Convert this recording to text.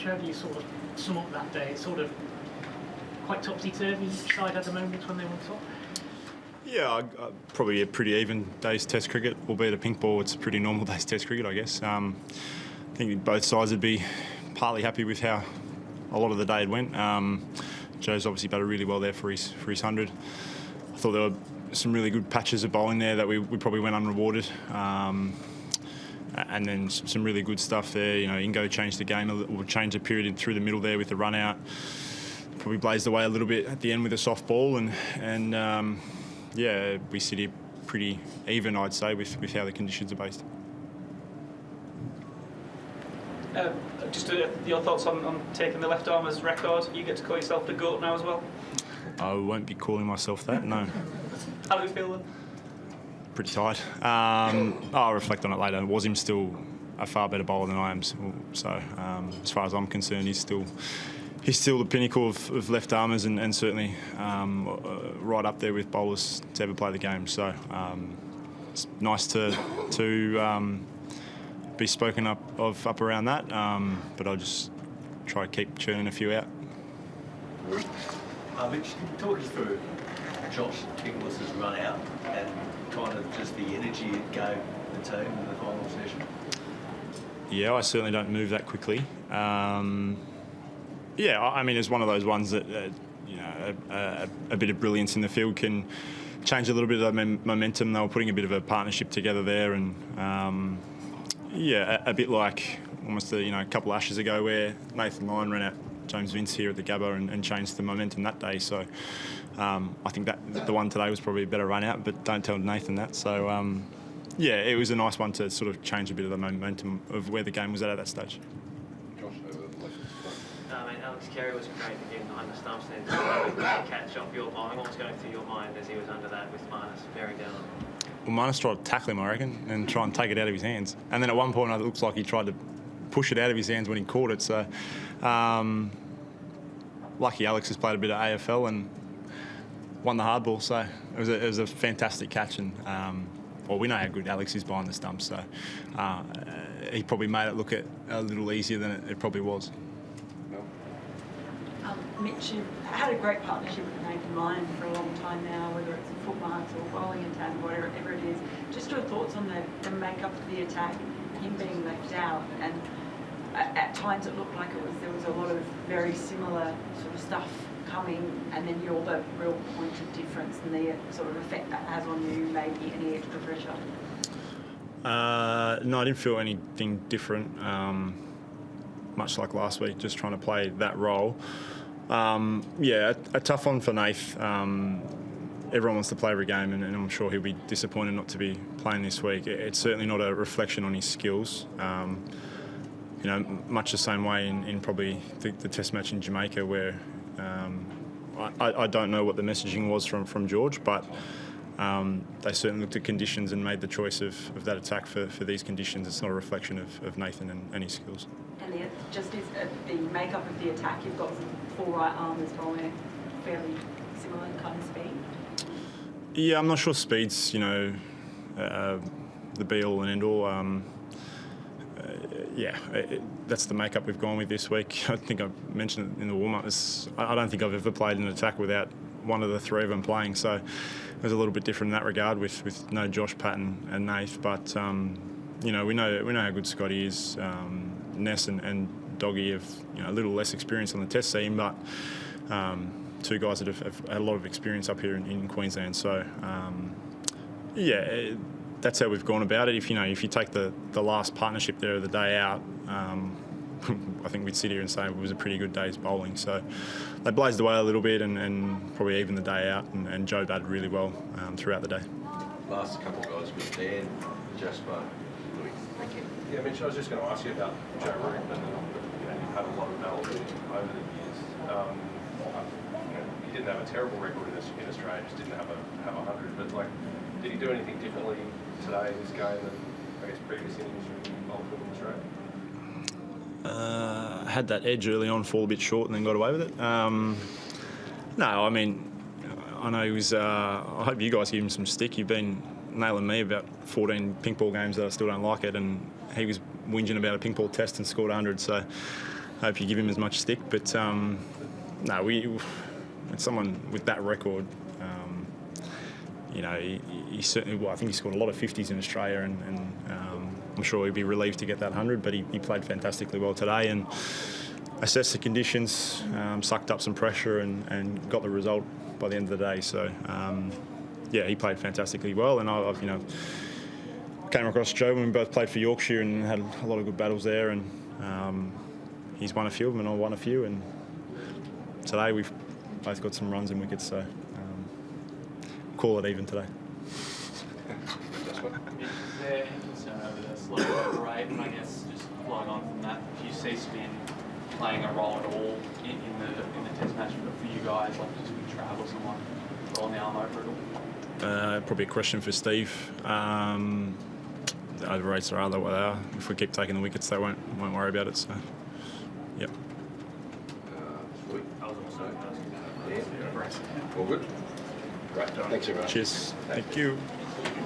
Mitch, how do you sort of sum up that day? It's sort of quite topsy-turvy. Each side had the moments when they were top. Yeah, probably a pretty even day's Test cricket, albeit a pink ball. It's a pretty normal day's Test cricket, I guess. I think both sides would be partly happy with how a lot of the day had went. Joe's obviously batted really well there for his 100. I thought there were some really good patches of bowling there that we probably went unrewarded. And then some really good stuff there. You know, Ingo changed the game, or changed the period through the middle there with the run out. Probably blazed away a little bit at the end with a soft ball, and yeah, we sit here pretty even, I'd say, with how the conditions are based. Just your thoughts on taking the left armer's record. You get to call yourself the GOAT now as well? I won't be calling myself that, no. How do you feel then? Pretty tired. I'll reflect on it later. Wasim's still a far better bowler than I am, so as far as I'm concerned, he's still the pinnacle of left armers, and certainly right up there with bowlers to ever play the game. So it's nice to be spoken up around that, but I'll just try to keep churning a few out. Mitch, talk us through Josh Inglis's run out and kind of just the energy it gave the team in the final session. Yeah, I certainly don't move that quickly. Yeah, I mean, it's one of those ones that you know, a bit of brilliance in the field can change a little bit of the momentum. They were putting a bit of a partnership together there, and yeah, a bit like almost a couple of Ashes ago where Nathan Lyon ran out James Vince here at the Gabba and changed the momentum that day. So I think that the one today was probably a better run out, but don't tell Nathan that. So yeah, it was a nice one to sort of change a bit of the momentum of where the game was at that stage. Carey was great again behind the stumps and then to catch off your bowling. What was going through your mind as he was under that with Marnus bearing down? Well, Marnus tried to tackle him, I reckon, and try and take it out of his hands. And then at one point, it looks like he tried to push it out of his hands when he caught it. So, lucky Alex has played a bit of AFL and won the hardball. So it was a fantastic catch, and well, we know how good Alex is behind the stumps. So he probably made it look a little easier than it probably was. Mitch, you've had a great partnership with Nathan Lyon for a long time now, whether it's in foot marks or bowling attack, whatever it is. Just your thoughts on the makeup of the attack, him being left out, and at times it looked like there was a lot of very similar sort of stuff coming, and then you're the real point of difference and the sort of effect that has on you, maybe any extra pressure? No, I didn't feel anything different. Much like last week, just trying to play that role. Yeah, a tough one for Nath. Everyone wants to play every game, and I'm sure he'll be disappointed not to be playing this week. It's certainly not a reflection on his skills. You know, much the same way in probably the Test match in Jamaica, where I don't know what the messaging was from George, but they certainly looked at conditions and made the choice of that attack for these conditions. It's not a reflection of Nathan and his skills. And the makeup of the attack, you've got four right armers bowling fairly similar kind of speed? Yeah, I'm not sure speed's, the be-all and end-all. Yeah, that's the makeup we've gone with this week. I think I mentioned it in the warm-up. I don't think I've ever played an attack without one of the three of them playing, so it was a little bit different in that regard with no Josh, Pat and Nath. But, we know how good Scotty is. Ness and Doggy have a little less experience on the Test team, but two guys that have had a lot of experience up here in Queensland. So, yeah, that's how we've gone about it. If you take the last partnership there of the day out, I think we'd sit here and say it was a pretty good day's bowling. So they blazed away a little bit and probably even the day out, and Joe batted really well throughout the day. Last couple of guys with Dan, Jasper, Louis. Thank you. Yeah, Mitch, I was just going to ask you about Joe Root, and you've had a lot of battles with him over the years. He didn't have a terrible record in Australia, just didn't have a 100. But did he do anything differently today in this game than I guess previous innings when he bowled in Australia? Had that edge early on, fall a bit short, and then got away with it. No, I mean, I know he was. I hope you guys give him some stick. You've been nailing me about 14 pink ball games that I still don't like it, and he was whinging about a pink ball test and scored 100. So hope you give him as much stick. But no, it's someone with that record. You know, he certainly. Well, I think he scored a lot of 50s in Australia, and I'm sure he'd be relieved to get that 100. But he played fantastically well today and assessed the conditions, sucked up some pressure, and got the result by the end of the day. So yeah, he played fantastically well, and I've came across Joe when we both played for Yorkshire and had a lot of good battles there, and he's won a few of them and I won a few, and today we've both got some runs and wickets, so call it even today. Is there any concern over the slow over rate? And I guess just flowing on from that, do you see spin playing a role at all in the test match for you guys, like just with Trav or someone rolling the arm over it all? Probably a question for Steve. The over rates are what they are. If we keep taking the wickets, they won't worry about it. So, yep. Sweet. I was also asking that. Yeah. All good. Great. Thanks, everyone. Cheers. Thank you.